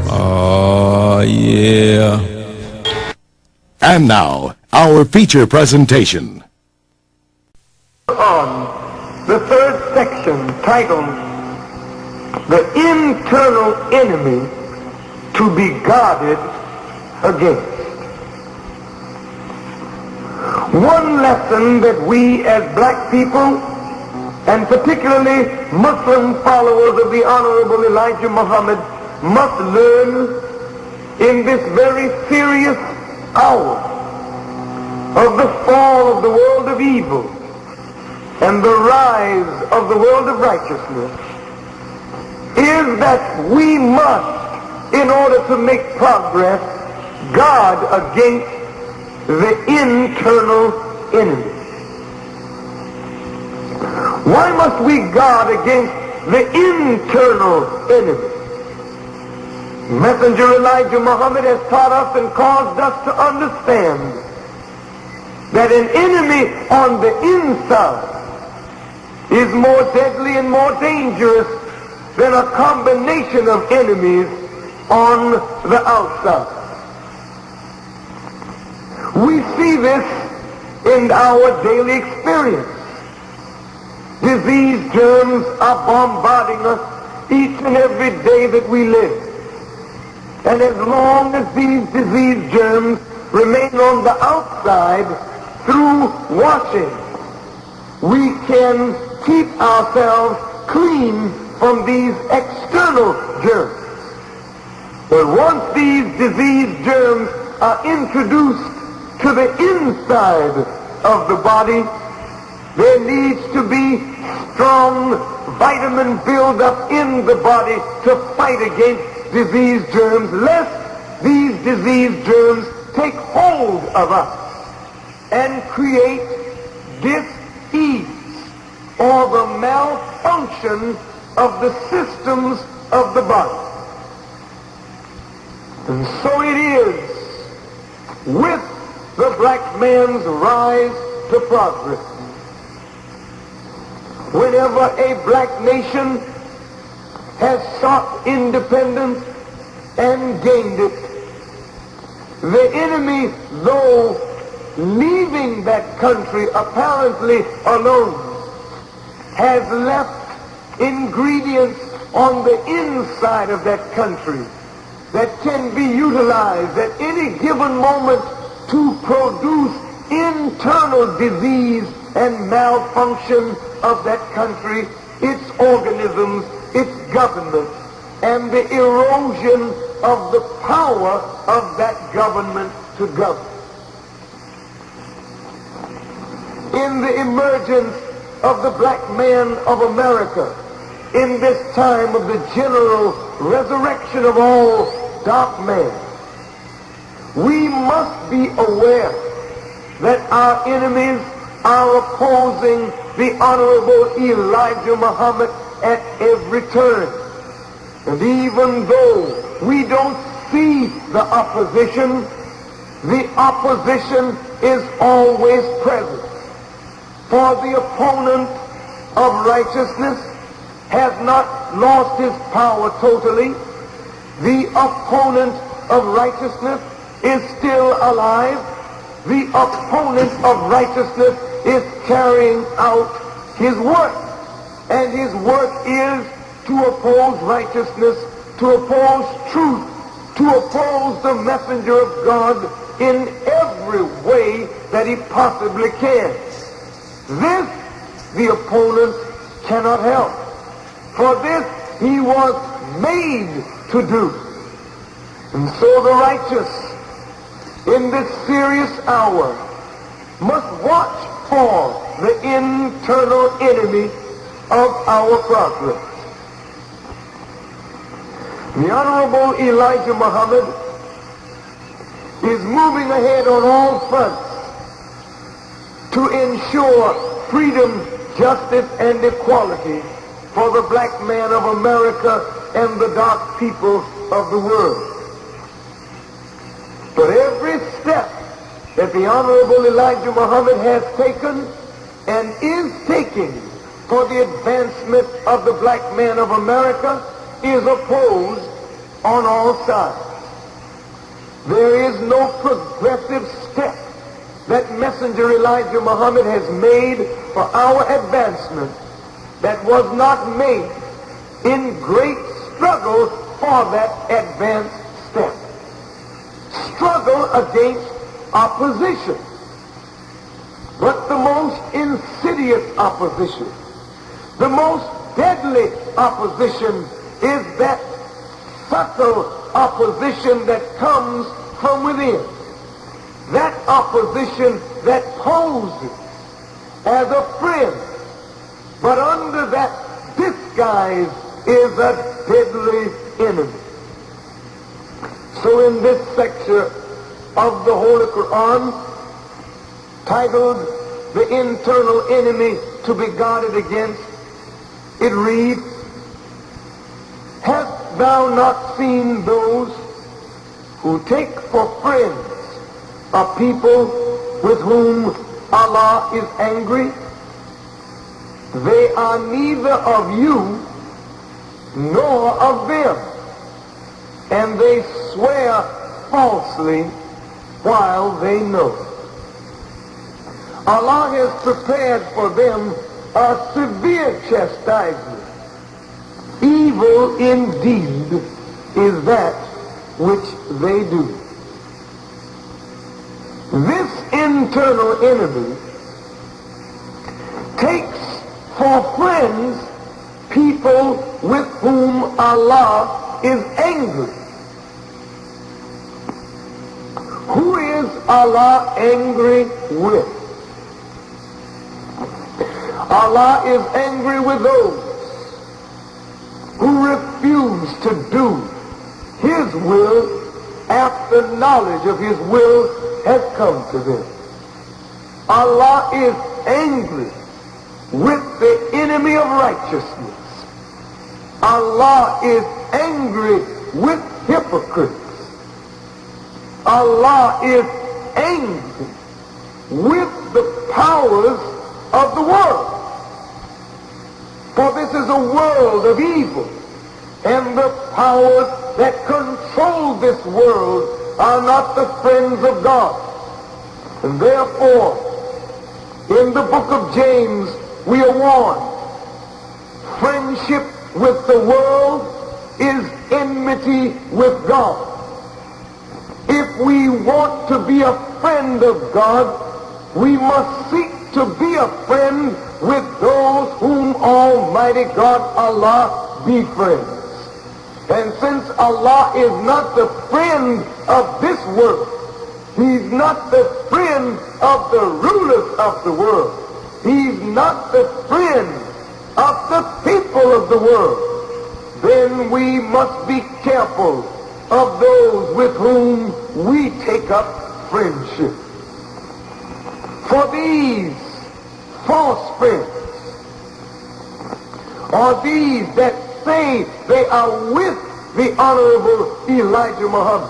Oh, yeah. And now, our feature presentation. On the third section, titled The Internal Enemy to be Guarded Against. One lesson that we as black people, and particularly Muslim followers of the Honorable Elijah Muhammad, must learn in this very serious hour of the fall of the world of evil and the rise of the world of righteousness is that we must, in order to make progress, guard against the internal enemy. Why must we guard against the internal enemy? Messenger Elijah Muhammad has taught us and caused us to understand that an enemy on the inside is more deadly and more dangerous than a combination of enemies on the outside. We see this in our daily experience. Disease germs are bombarding us each and every day that we live. And as long as these disease germs remain on the outside through washing, we can keep ourselves clean from these external germs. But once these disease germs are introduced to the inside of the body, there needs to be strong vitamin buildup in the body to fight against disease germs, lest these disease germs take hold of us and create dis-ease or the malfunction of the systems of the body. And so it is with the black man's rise to progress. Whenever a black nation has sought independence and gained it, the enemy, though leaving that country apparently alone, has left ingredients on the inside of that country that can be utilized at any given moment to produce internal disease and malfunction of that country, its organisms, its government, and the erosion of the power of that government to govern. In the emergence of the black man of America, in this time of the general resurrection of all dark men, we must be aware that our enemies are opposing the Honorable Elijah Muhammad at every turn. And even though we don't see the opposition is always present. For the opponent of righteousness has not lost his power totally. The opponent of righteousness is still alive. The opponent of righteousness is carrying out his work. And his work is to oppose righteousness, to oppose truth, to oppose the messenger of God in every way that he possibly can. This the opponent cannot help. For this he was made to do. And so the righteous in this serious hour must watch for the internal enemy of our progress. The Honorable Elijah Muhammad is moving ahead on all fronts to ensure freedom, justice, and equality for the black man of America and the dark people of the world. But every step that the Honorable Elijah Muhammad has taken and is taking for the advancement of the black man of America is opposed on all sides. There is no progressive step that Messenger Elijah Muhammad has made for our advancement that was not made in great struggle for that advanced step. Struggle against opposition. But the most insidious opposition, the most deadly opposition is that subtle opposition that comes from within. That opposition that poses as a friend, but under that disguise is a deadly enemy. So in this section of the Holy Quran, titled The Internal Enemy to be Guarded Against, it reads, "Hast thou not seen those who take for friends a people with whom Allah is angry? They are neither of you nor of them, and they swear falsely while they know." Allah has prepared for them a severe chastisement. Evil indeed is that which they do. This internal enemy takes for friends people with whom Allah is angry. Who is Allah angry with? Allah is angry with those who refuse to do His will after knowledge of His will has come to them. Allah is angry with the enemy of righteousness. Allah is angry with hypocrites. Allah is angry with the powers of the world. For this is a world of evil, and the powers that control this world are not the friends of God. And therefore, in the book of James, we are warned, friendship with the world is enmity with God. If we want to be a friend of God, we must seek to be a friend with those whom Almighty God Allah befriends. And since Allah is not the friend of this world, He's not the friend of the rulers of the world, He's not the friend of the people of the world, then we must be careful of those with whom we take up friendship. For these false friends, or these that say they are with the Honorable Elijah Muhammad,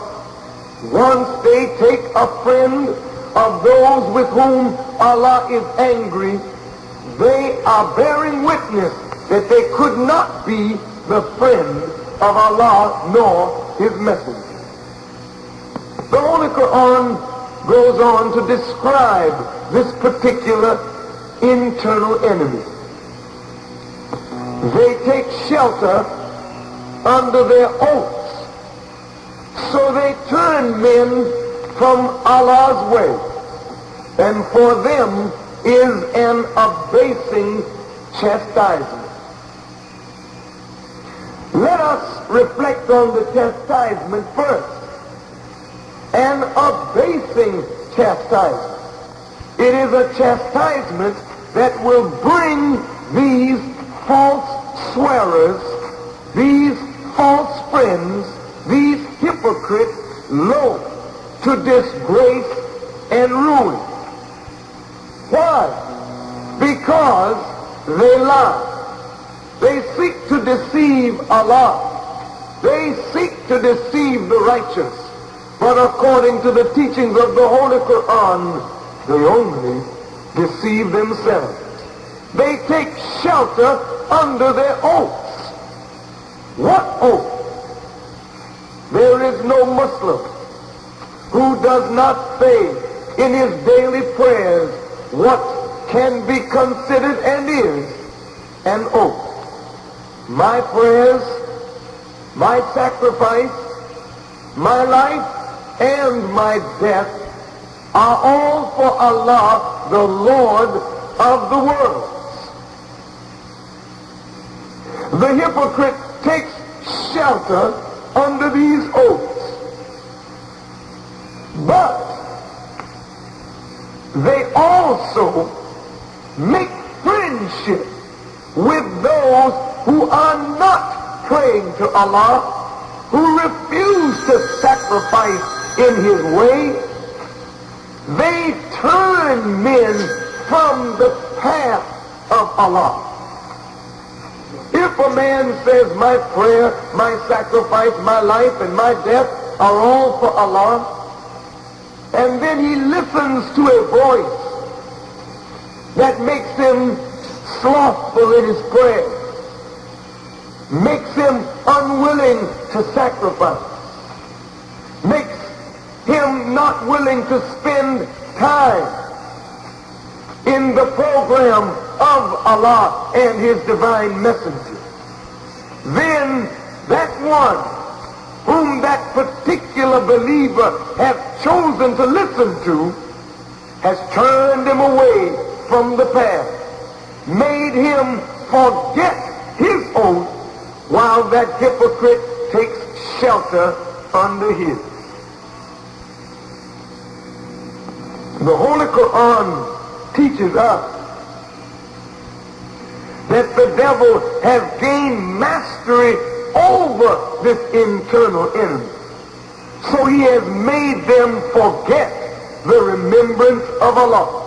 once they take a friend of those with whom Allah is angry, they are bearing witness that they could not be the friend of Allah nor His messenger. The Holy Quran goes on to describe this particular internal enemy. They take shelter under their oaths, so they turn men from Allah's way, and for them is an abasing chastisement. Let us reflect on the chastisement first. An abasing chastisement. It is a chastisement that will bring these false swearers, these false friends, these hypocrites low to disgrace and ruin. Why? Because they lie. They seek to deceive Allah. They seek to deceive the righteous. But according to the teachings of the Holy Quran, they only deceive themselves. They take shelter under their oaths. What oath? is no Muslim who does not say in his daily prayers what can be considered and is an oath. My prayers, my sacrifice, my life, and my death are all for Allah, the Lord of the worlds. The hypocrite takes shelter under these oaths, but they also make friendship with those who are not praying to Allah, who refuse to sacrifice in his way. They turn men from the path of Allah. If a man says, my prayer, my sacrifice, my life, and my death are all for Allah, and then he listens to a voice that makes him slothful in his prayer, makes him unwilling to sacrifice, makes him not willing to spend time in the program of Allah and his divine messenger, then that one whom that particular believer has chosen to listen to has turned him away from the path, made him forget his oath, while that hypocrite takes shelter under his. The Holy Quran teaches us that the devil has gained mastery over this internal enemy. So he has made them forget the remembrance of Allah.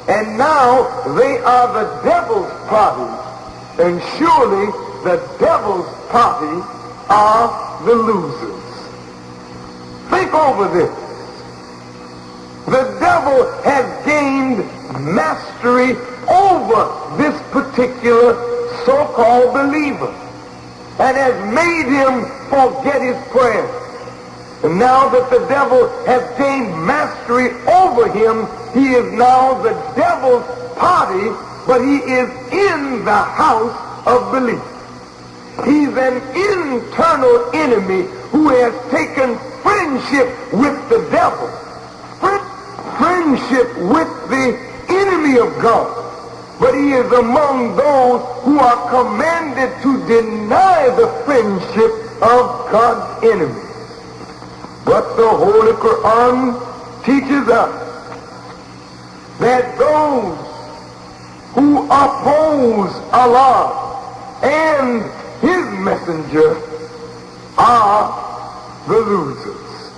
And now they are the devil's party, and surely the devil's party are the losers. Think over this. The devil has gained mastery over this particular so-called believer and has made him forget his prayer. And now that the devil has gained mastery over him, he is now the devil's party, but he is in the house of belief. He's an internal enemy who has taken friendship with the devil, friendship with the enemy of God. But he is among those who are commanded to deny the friendship of God's enemies. But the Holy Quran teaches us that those who oppose Allah and his messenger are the losers.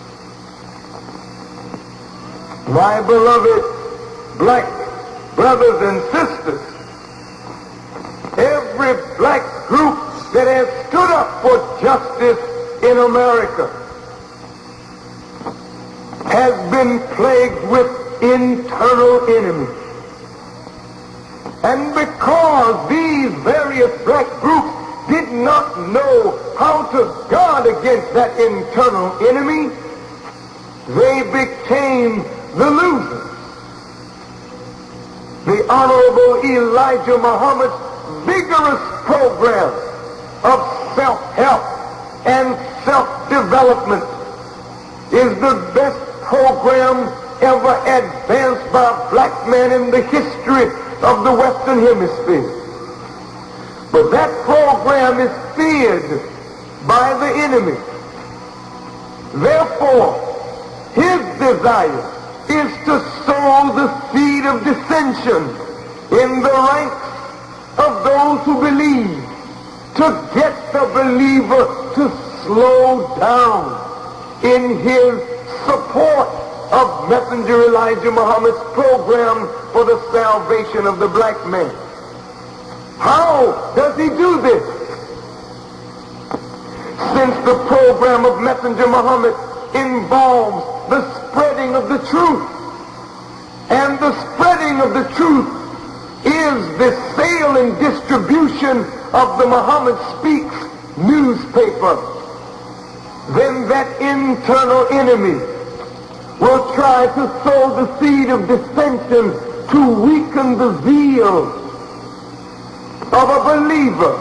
My beloved black brothers and sisters, every black group that has stood up for justice in America has been plagued with internal enemies. And because these various black groups did not know how to guard against that internal enemy, they became the losers. The Honorable Elijah Muhammad's vigorous program of self-help and self-development is the best program ever advanced by a black man in the history of the Western Hemisphere. But that program is feared by the enemy. Therefore, his desire is to sow the seed of dissension in the ranks of those who believe, to get the believer to slow down in his support of Messenger Elijah Muhammad's program for the salvation of the black man. How does he do this? Since the program of Messenger Muhammad involves the spreading of the truth, and the spreading of the truth is the sale and distribution of the Muhammad Speaks newspaper. then that internal enemy will try to sow the seed of dissension to weaken the zeal of a believer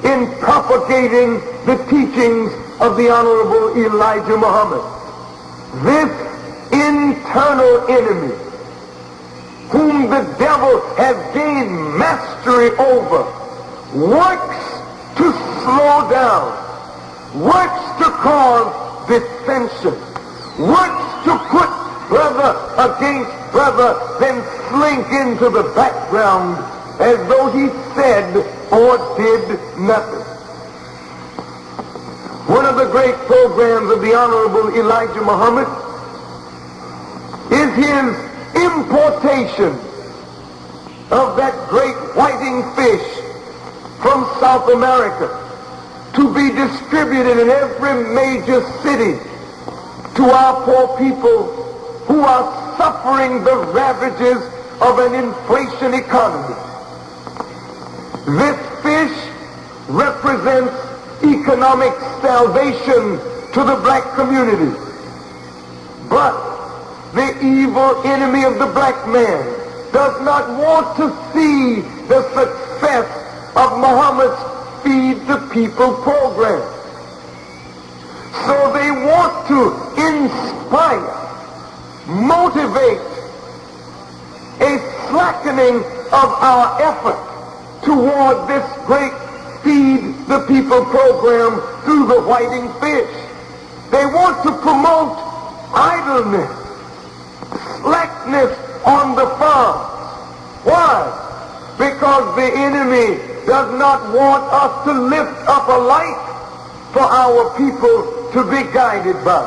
in propagating the teachings of the Honorable Elijah Muhammad. This internal enemy, whom the devil has gained mastery over, works to slow down, works to cause dissension, works to put brother against brother, then slink into the background as though he said or did nothing. One of the great programs of the Honorable Elijah Muhammad is his importation of that great whiting fish from South America to be distributed in every major city to our poor people who are suffering the ravages of an inflation economy. This fish represents economic salvation to the black community. But the evil enemy of the black man does not want to see the success of Muhammad's Feed the People program. So they want to inspire, motivate a slackening of our effort toward this great Feed the People program through the whiting fish. They want to promote idleness, slackness on the farm. Why? Because the enemy does not want us to lift up a light for our people to be guided by.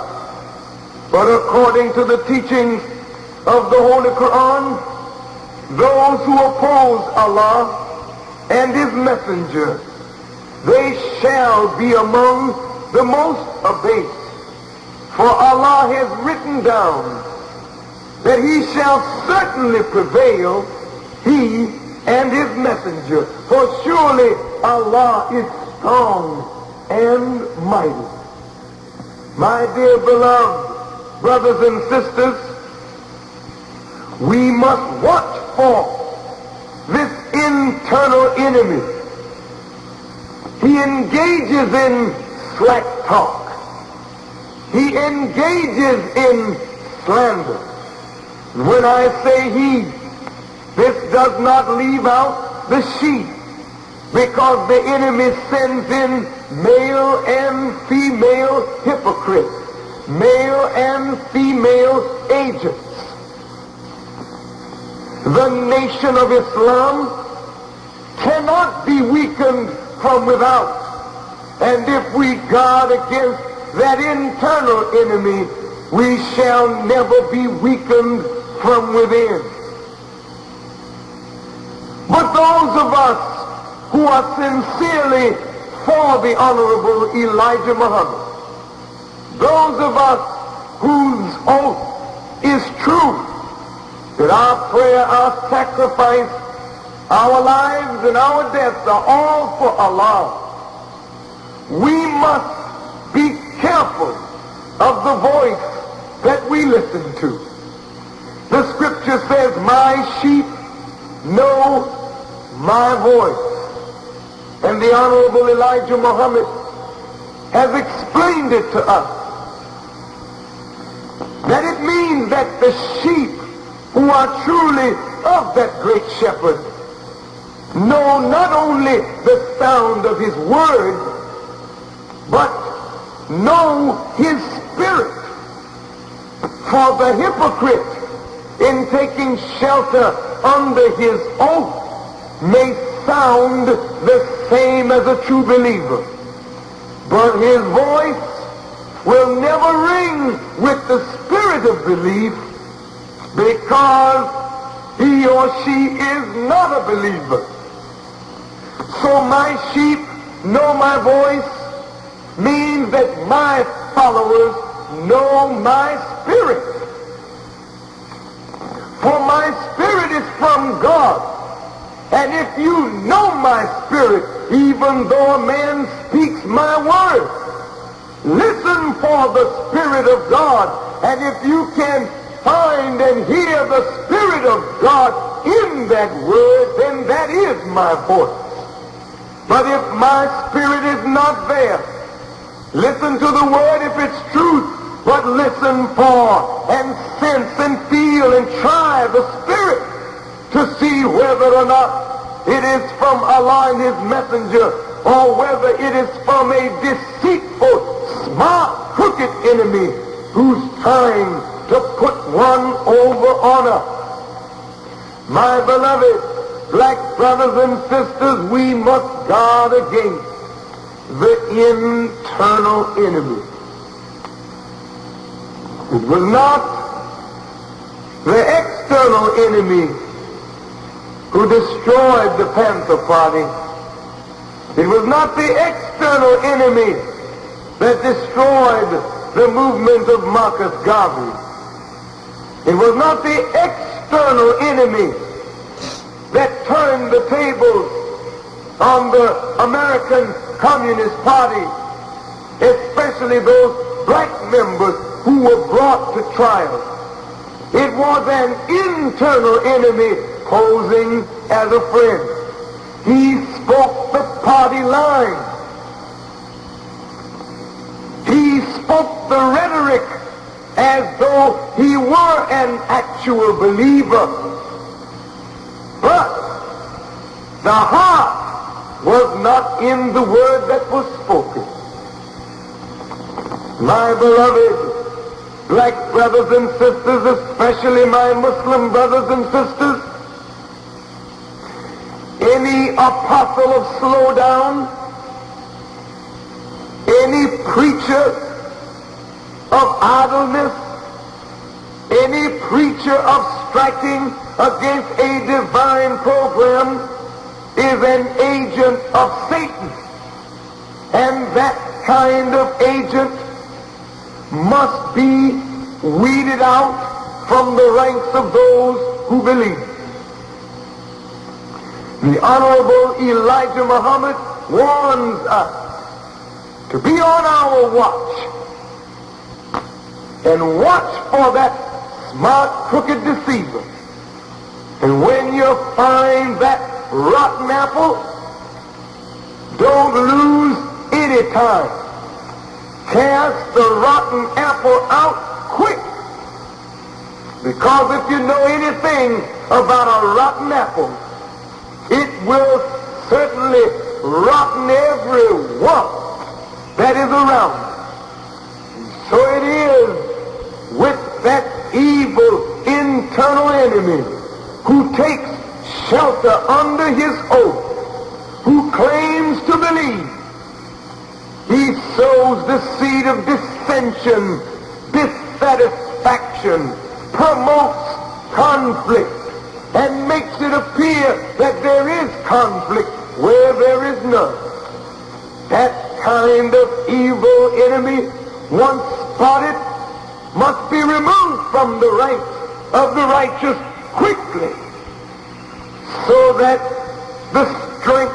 But according to the teachings of the Holy Quran, those who oppose Allah and His Messenger, they shall be among the most abased. For Allah has written down that He shall certainly prevail, He and His Messenger. For surely Allah is strong and mighty. My dear beloved brothers and sisters, we must watch for this internal enemy. He engages in slack talk. He engages in slander. When I say he, this does not leave out the sheep, because the enemy sends in male and female hypocrites, male and female agents. The nation of Islam cannot be weakened from without. And if we guard against that internal enemy, we shall never be weakened from within. But those of us who are sincerely for the Honorable Elijah Muhammad, those of us whose oath is true, that our prayer, our sacrifice, our lives and our deaths are all for Allah, we must be careful of the voice that we listen to. The scripture says, my sheep know my voice. And the Honorable Elijah Muhammad has explained it to us. That it means that the sheep who are truly of that great shepherd know not only the sound of his word, but know his spirit. For the hypocrite, in taking shelter under his oath, may sound the same as a true believer, but his voice will never ring with the spirit of belief, because he or she is not a believer. So my sheep know my voice means that my followers know my spirit. For my spirit is from God. And if you know my spirit, even though a man speaks my word, Listen for the Spirit of God. And if you can find and hear the Spirit of God in that word, then that is my voice. But if my spirit is not there, listen to the word if it's truth, but listen for and sense and feel and try the Spirit to see whether or not it is from Allah and his messenger, or whether it is from a deceitful, smart, crooked enemy who's trying to put one over on us. My beloved black brothers and sisters, we must guard against the internal enemy. It was not the external enemy who destroyed the Panther Party. It was not the external enemy that destroyed the movement of Marcus Garvey. It was not the external enemy that turned the tables on the American Communist Party, especially those black members who were brought to trial. It was an internal enemy posing as a friend. He spoke the party line. He spoke the rhetoric as though he were an actual believer. But the heart was not in the word that was spoken. My beloved black brothers and sisters, especially my Muslim brothers and sisters, any apostle of slowdown, any preacher of idleness, any preacher of striking against a divine program is an agent of Satan. And that kind of agent must be weeded out from the ranks of those who believe. The Honorable Elijah Muhammad warns us to be on our watch and watch for that smart, crooked deceiver. And when you find that rotten apple, don't lose any time. Cast the rotten apple out quick. Because if you know anything about a rotten apple, it will certainly rotten every one that is around. And so it is with that evil internal enemy who takes shelter under his oath, who claims to believe. He sows the seed of dissension, dissatisfaction, promotes conflict, and makes it appear that there is conflict where there is none. That kind of evil enemy, once spotted, must be removed from the ranks of the righteous quickly, so that the strength,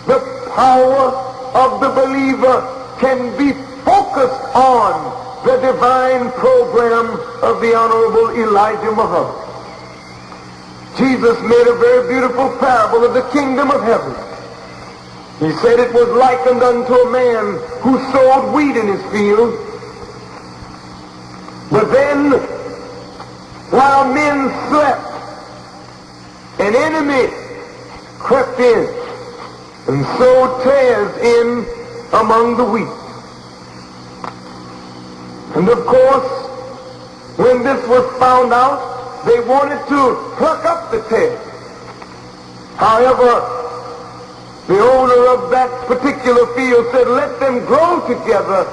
the power of the believer can be focused on the divine program of the Honorable Elijah Muhammad. Jesus made a very beautiful parable of the kingdom of heaven. He said it was likened unto a man who sowed wheat in his field. But then, while men slept, an enemy crept in and sowed tares in among the wheat. And of course, when this was found out, they wanted to pluck up the tares. However, the owner of that particular field said, let them grow together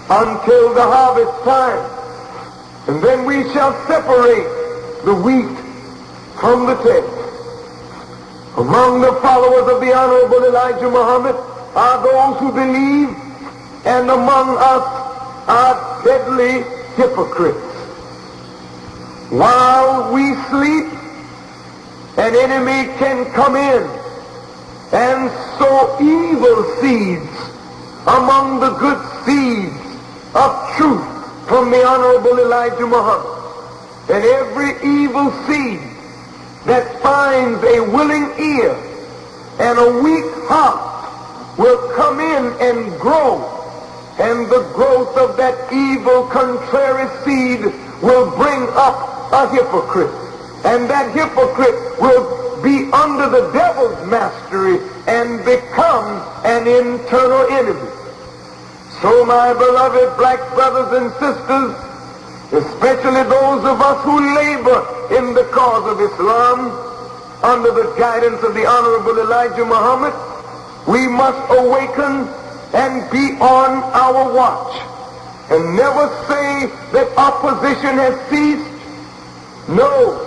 until the harvest time, and then we shall separate the wheat from the tares. Among the followers of the Honorable Elijah Muhammad are those who believe, and among us are deadly hypocrites. While we sleep, an enemy can come in and sow evil seeds among the good seeds of truth from the Honorable Elijah Muhammad. And every evil seed that finds a willing ear and a weak heart will come in and grow, and the growth of that evil contrary seed will bring up a hypocrite, and that hypocrite will be under the devil's mastery and become an internal enemy. So my beloved black brothers and sisters, especially those of us who labor in the cause of Islam under the guidance of the Honorable Elijah Muhammad, we must awaken and be on our watch and never say that opposition has ceased. No,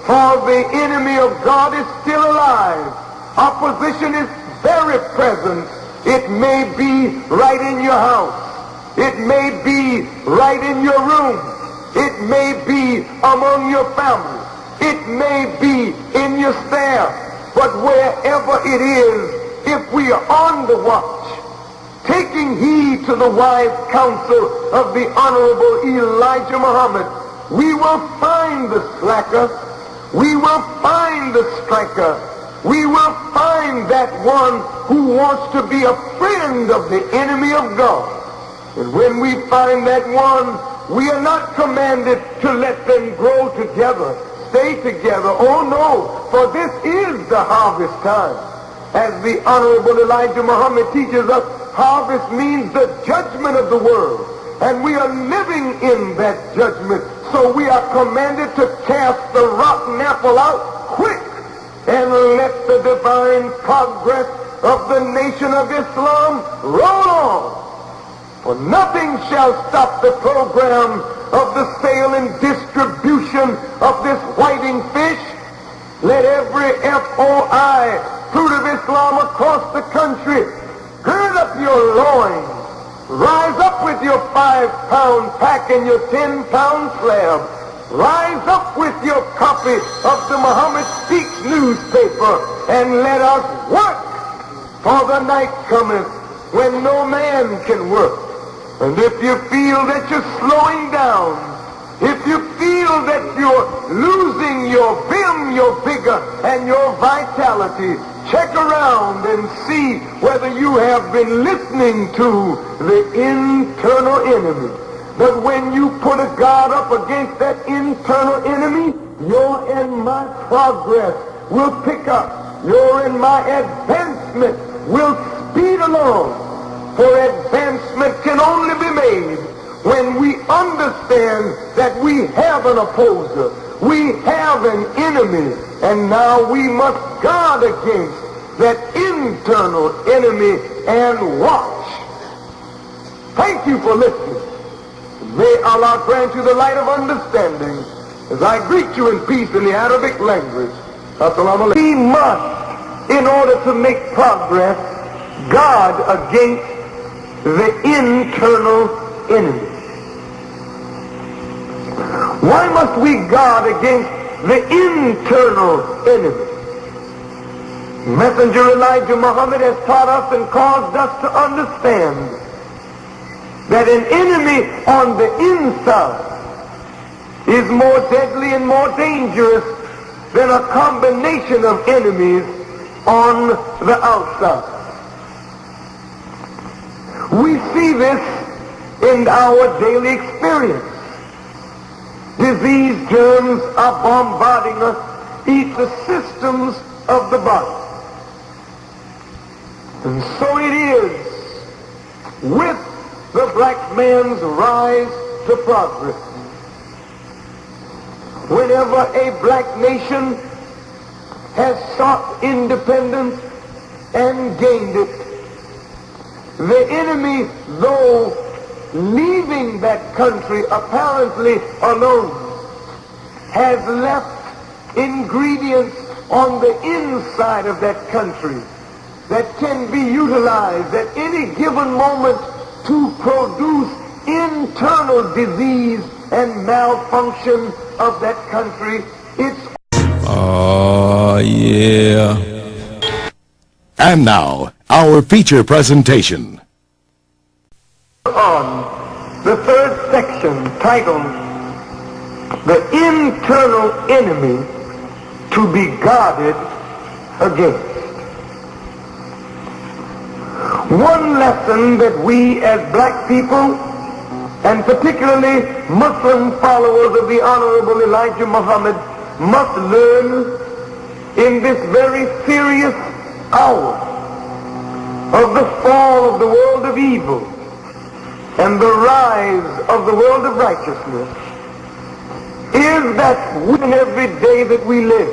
for the enemy of God is still alive. Opposition is very present. It may be right in your house. It may be right in your room. It may be among your family. It may be in your staff. But wherever it is, if we are on the watch, taking heed to the wise counsel of the Honorable Elijah Muhammad, we will find the slacker, we will find the striker, we will find that one who wants to be a friend of the enemy of God. And when we find that one, we are not commanded to let them grow together, stay together. Oh no, for this is the harvest time. As the Honorable Elijah Muhammad teaches us, harvest means the judgment of the world. And we are living in that judgment. So we are commanded to cast the rotten apple out quick and let the divine progress of the nation of Islam roll on. For nothing shall stop the program of the sale and distribution of this whiting fish. Let every FOI, Fruit of Islam, across the country, gird up your loins, rise up with your 5-pound pack and your 10-pound slab, rise up with your copy of the Muhammad Speaks newspaper, and let us work, for the night cometh when no man can work. And if you feel that you're slowing down, if you feel that you're losing your vim, your vigor, and your vitality, check around and see whether you have been listening to the internal enemy. But when you put a guard up against that internal enemy, your and my progress will pick up. Your and my advancement will speed along. For advancement can only be made when we understand that we have an opposer, we have an enemy, and now we must guard against that internal enemy and watch. Thank you for listening. May Allah grant you the light of understanding as I greet you in peace in the Arabic language. Assalamu alaikum. We must, in order to make progress, guard against the internal enemy. Why must we guard against the internal enemy? Messenger Elijah Muhammad has taught us and caused us to understand that an enemy on the inside is more deadly and more dangerous than a combination of enemies on the outside. We see this in our daily experience. Disease germs are bombarding us, eat the systems of the body. And so it is with the black man's rise to progress. Whenever a black nation has sought independence and gained it, the enemy, though leaving that country apparently alone, has left ingredients on the inside of that country that can be utilized at any given moment to produce internal disease and malfunction of that country. It's yeah. And now, our feature presentation. upon the third section titled The Internal Enemy to be Guarded Against. One lesson that we as black people, and particularly Muslim followers of the Honorable Elijah Muhammad, must learn in this very serious hour of the fall of the world of evil and the rise of the world of righteousness is that every day that we live,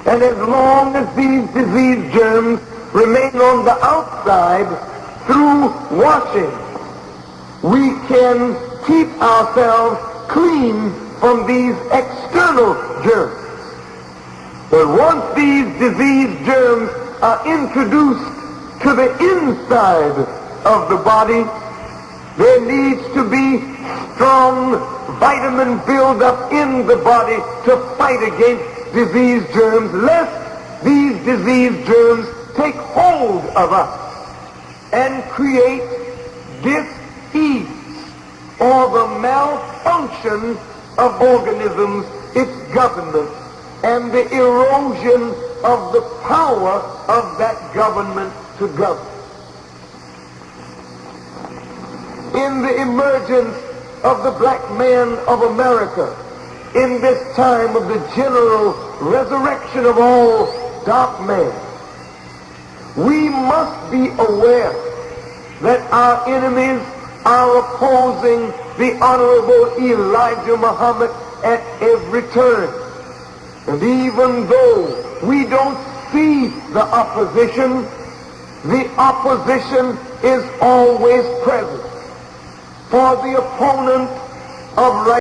and as long as these disease germs remain on the outside through washing, we can keep ourselves clean from these external germs. But once these disease germs are introduced to the inside of the body, there needs to be strong vitamin buildup in the body to fight against disease germs, lest these disease germs take hold of us and create dis-ease or the malfunction of organisms, its government, and the erosion of the power of that government to govern. In the emergence of the black man of America, in this time of the general resurrection of all dark men, we must be aware that our enemies are opposing the Honorable Elijah Muhammad at every turn. And even though we don't see the opposition is always present. For the opponent